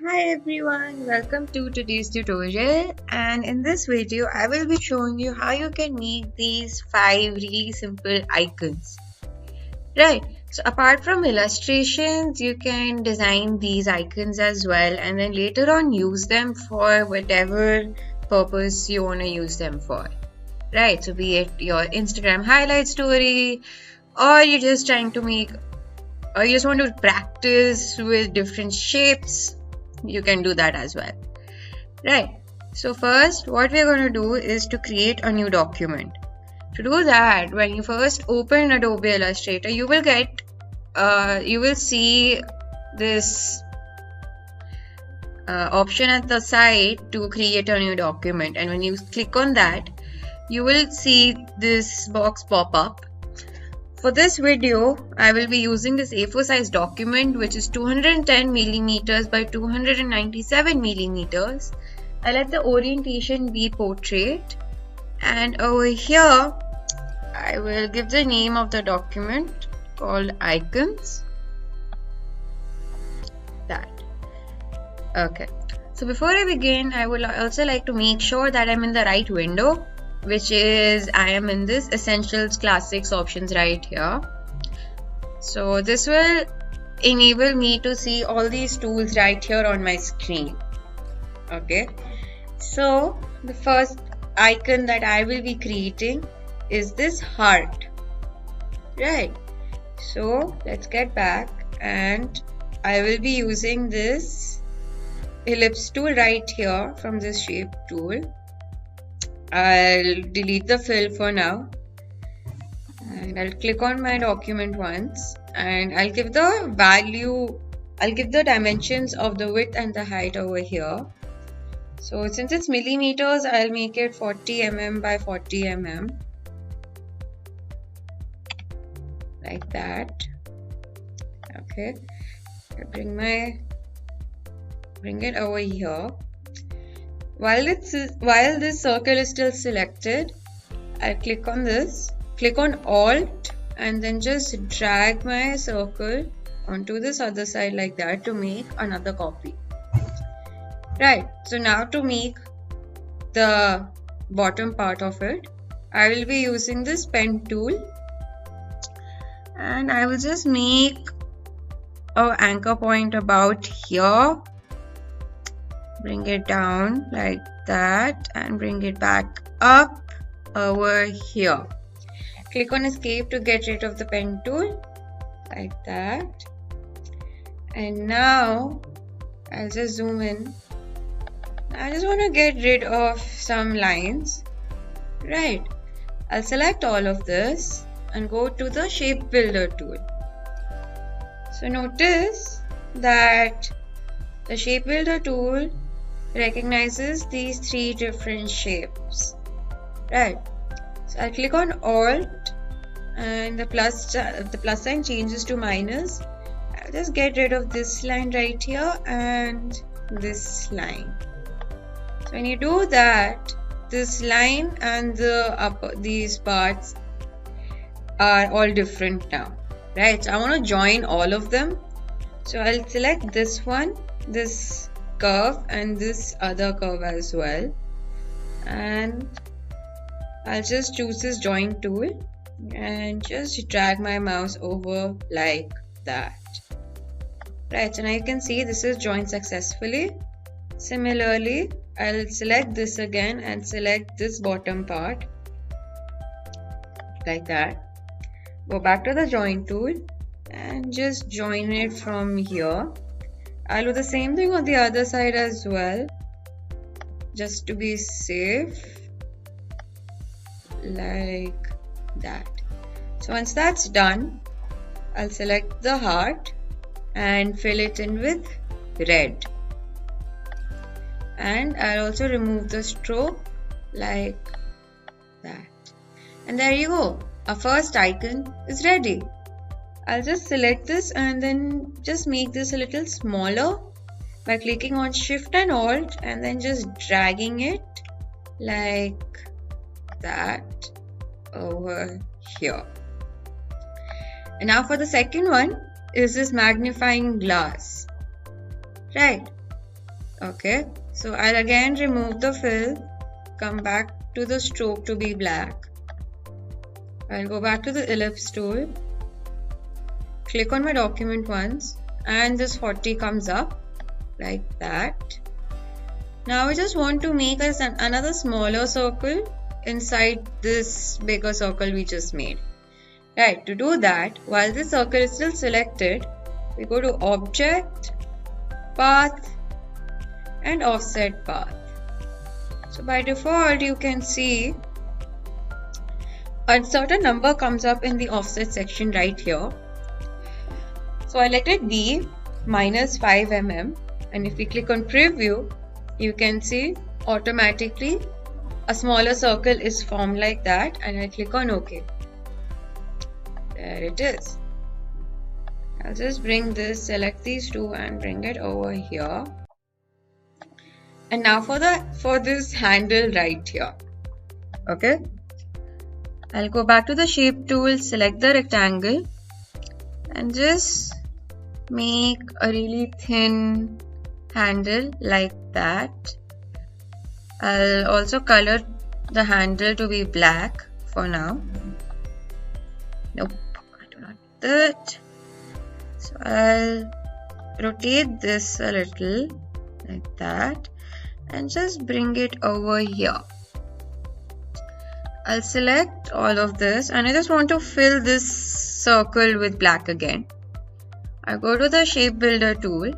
Hi everyone, welcome to today's tutorial, and in this video I will be showing you how you can make these 5 really simple icons. Right, so apart from illustrations you can design these icons as well and then later on use them for whatever purpose you want to use them for. Right, so be it your Instagram highlight story or you're just trying to make or you just want to practice with different shapes, you can do that as well. Right, so first what we're going to do is to create a new document. To do that, when you first open Adobe Illustrator, you will see this option at the side to create a new document, and when you click on that you will see this box pop up. For this video, I will be using this A4 size document which is 210 millimeters by 297 millimeters. I let the orientation be portrait, and over here I will give the name of the document called icons. Okay, so before I begin, I would also like to make sure that I'm in the right window, which is I am in this Essentials Classics options right here. So this will enable me to see all these tools right here on my screen. Okay, so the first icon that I will be creating is this heart. Right, so let's get back, and I will be using this ellipse tool right here from this shape tool. I'll delete the fill for now and I'll click on my document once, and I'll give the dimensions of the width and the height over here. So since it's millimeters, I'll make it 40 mm by 40 mm, like that. Okay, I'll bring it over here. While this circle is still selected, I'll click on this, click on Alt, and then just drag my circle onto this other side like that to make another copy. Right, so now to make the bottom part of it, I will be using this pen tool, and I will just make an anchor point about here. Bring it down like that and bring it back up over here. Click on escape to get rid of the pen tool, like that. And now I'll just zoom in. I just want to get rid of some lines. Right, I'll select all of this and go to the shape builder tool. So notice that the shape builder tool recognizes these 3 different shapes. Right, so I'll click on Alt and the plus sign changes to minus. I'll just get rid of this line right here and this line. So when you do that, this line and these parts are all different now. Right, so I want to join all of them. So I'll select this one, this curve, and this other curve as well, and I'll just choose this join tool and just drag my mouse over like that. Right, so now you can see this is joined successfully. Similarly, I'll select this again and select this bottom part like that. Go back to the join tool and just join it from here. I'll do the same thing on the other side as well, just to be safe, like that. So once that's done, I'll select the heart and fill it in with red. And I'll also remove the stroke like that. And there you go, our first icon is ready. I'll just select this and then just make this a little smaller by clicking on Shift and Alt and then just dragging it like that over here. And now for the second one is this magnifying glass. Right, Okay, so I'll again remove the fill, come back to the stroke to be black. I'll go back to the ellipse tool, click on my document once, and this 40 comes up like that. Now I just want to make us another smaller circle inside this bigger circle we just made. Right, to do that, while this circle is still selected, we go to Object, Path, and Offset Path. So by default, you can see a certain number comes up in the offset section right here. So I selected B minus 5 mm, and if we click on preview, you can see automatically a smaller circle is formed like that, and I click on OK. There it is. I'll just bring this, select these two and bring it over here. And now for this handle right here. Okay. I'll go back to the shape tool, select the rectangle and just make a really thin handle like that. I'll also color the handle to be black for now. Nope, I do not do that. So I'll rotate this a little like that and just bring it over here. I'll select all of this and I just want to fill this circle with black again. I'll go to the shape builder tool,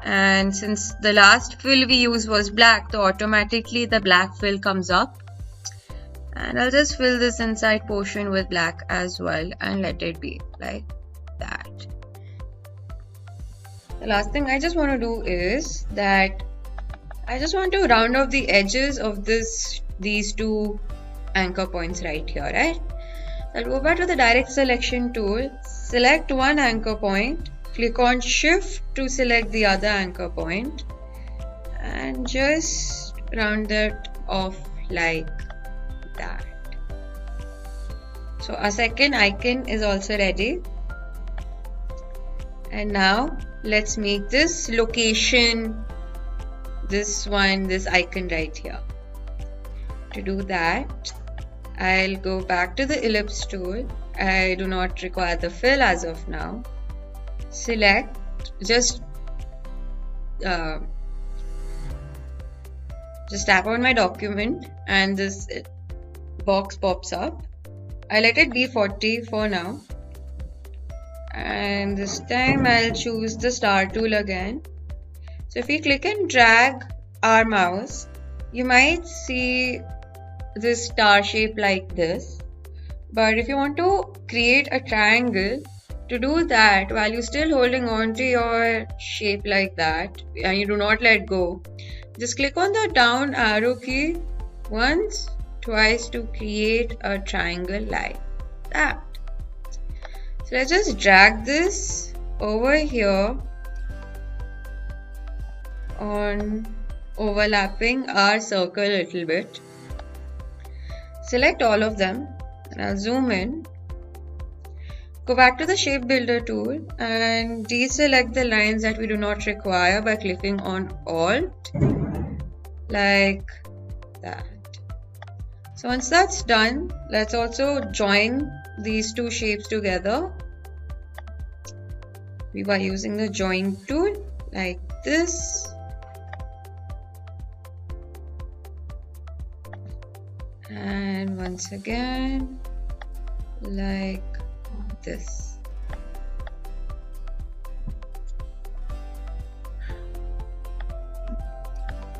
and since the last fill we used was black, so automatically the black fill comes up, and I'll just fill this inside portion with black as well and let it be like that. The last thing I just want to do is that I just want to round off the edges of these two anchor points right here, right? I'll go back to the direct selection tool, select one anchor point, click on shift to select the other anchor point and just round it off like that. So our second icon is also ready. And now let's make this location, this icon right here. To do that, I'll go back to the ellipse tool. I do not require the fill as of now. Select, just tap on my document and this box pops up. I let it be 40 for now. And this time I'll choose the star tool again. So if we click and drag our mouse, you might see this star shape like this. But if you want to create a triangle, to do that while you're still holding on to your shape like that and you do not let go, just click on the down arrow key once, twice to create a triangle like that. So let's just drag this over here on overlapping our circle a little bit. Select all of them and I'll zoom in. Go back to the shape builder tool and deselect the lines that we do not require by clicking on Alt like that. So once that's done, let's also join these two shapes together by using the join tool like this. And once again like this.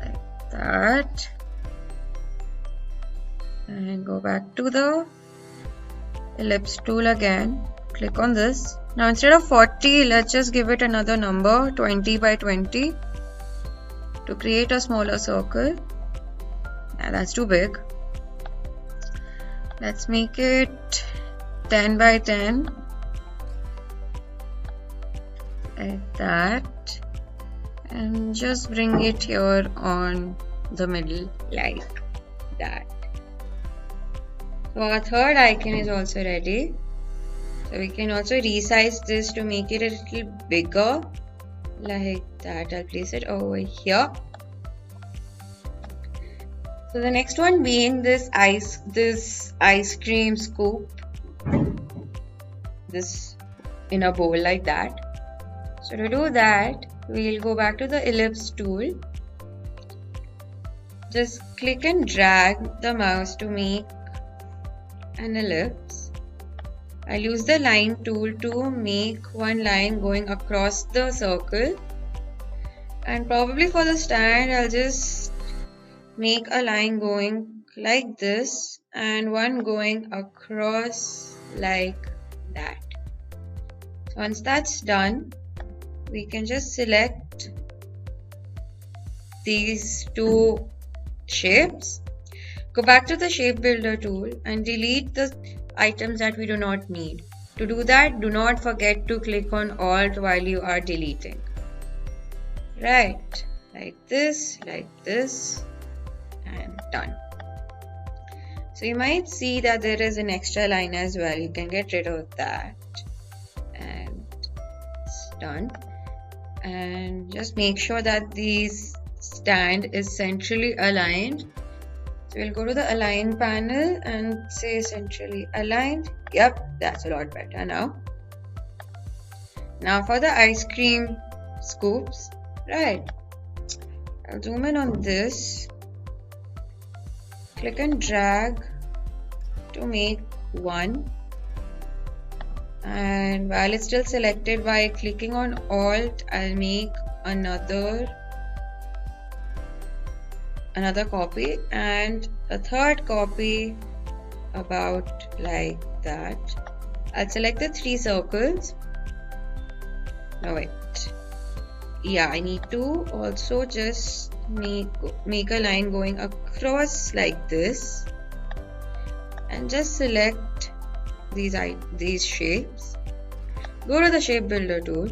Like that. And go back to the ellipse tool again. Click on this. Now instead of 40, let's just give it another number, 20 by 20, to create a smaller circle. Yeah, that's too big. Let's make it 10 by 10 like that, and just bring it here on the middle like that. So our third icon is also ready. So we can also resize this to make it a little bigger like that. I'll place it over here. So the next one being this ice cream scoop, this in a bowl like that. So to do that, we'll go back to the ellipse tool. Just click and drag the mouse to make an ellipse. I'll use the line tool to make one line going across the circle, and probably for the stand I'll just make a line going like this and one going across like that. So once that's done, we can just select these two shapes, go back to the shape builder tool and delete the items that we do not need. To do that, do not forget to click on Alt while you are deleting. Right, like this, and done. So you might see that there is an extra line as well. You can get rid of that, and it's done. And just make sure that this stand is centrally aligned. So we'll go to the align panel and say centrally aligned. Yep, that's a lot better now. Now for the ice cream scoops, right? I'll zoom in on this. Click and drag to make one. And while it's still selected, by clicking on Alt, I'll make another copy and a third copy about like that. I'll select the three circles. No, wait. Yeah, I need to also just make a line going across like this, and just select these shapes. Go to the shape builder tool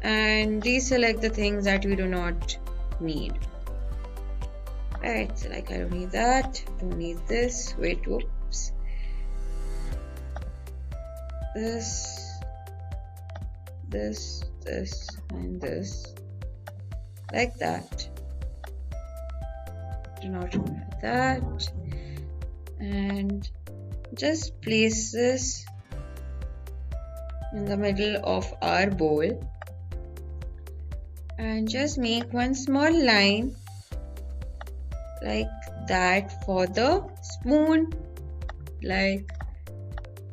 and deselect the things that we do not need. Right, so like I don't need that, don't need this, wait, whoops. This, and this, like that. Do not want that, and just place this in the middle of our bowl, and just make one small line like that for the spoon, like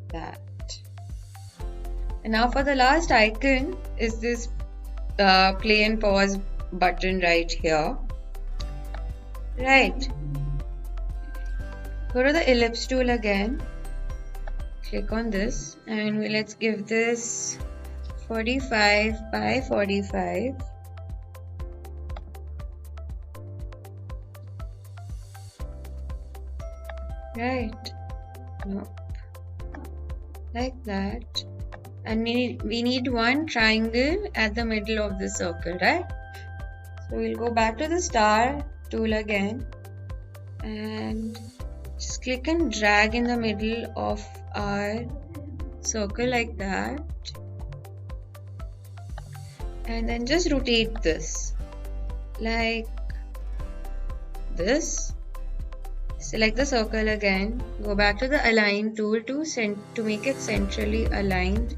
that. And now for the last icon is this play and pause button right here. Right, go to the ellipse tool again, click on this, and let's give this 45 by 45. Right, nope, like that. And we need one triangle at the middle of the circle, right? So we'll go back to the star tool again and just click and drag in the middle of our circle like that, and then just rotate this like this. Select the circle again, go back to the align tool to make it centrally aligned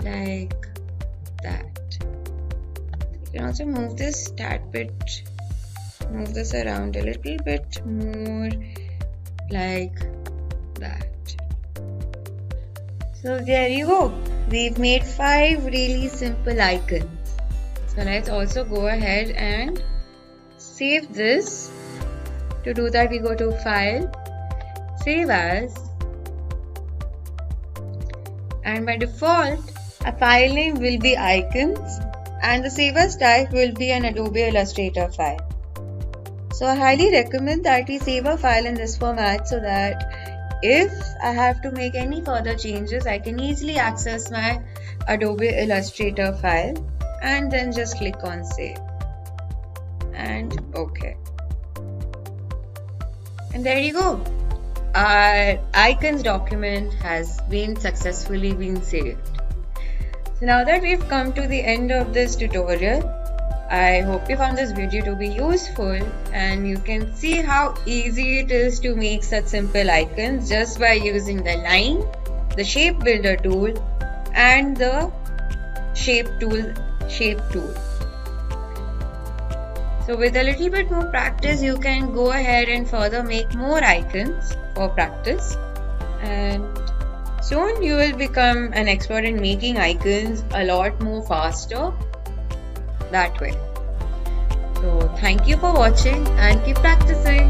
like that. You can also move this tad bit, move this around a little bit more like that. So there you go. We've made 5 really simple icons. So let's also go ahead and save this. To do that, we go to File, Save As, and by default, a file name will be icons and the Save As type will be an Adobe Illustrator file. So I highly recommend that we save a file in this format so that if I have to make any further changes, I can easily access my Adobe Illustrator file and then just click on Save and OK. And there you go. Our icons document has successfully been saved. So now that we've come to the end of this tutorial, I hope you found this video to be useful, and you can see how easy it is to make such simple icons just by using the line, the shape builder tool, and the shape tool. So with a little bit more practice, you can go ahead and further make more icons for practice, and soon you will become an expert in making icons a lot more faster that way. So thank you for watching and keep practicing.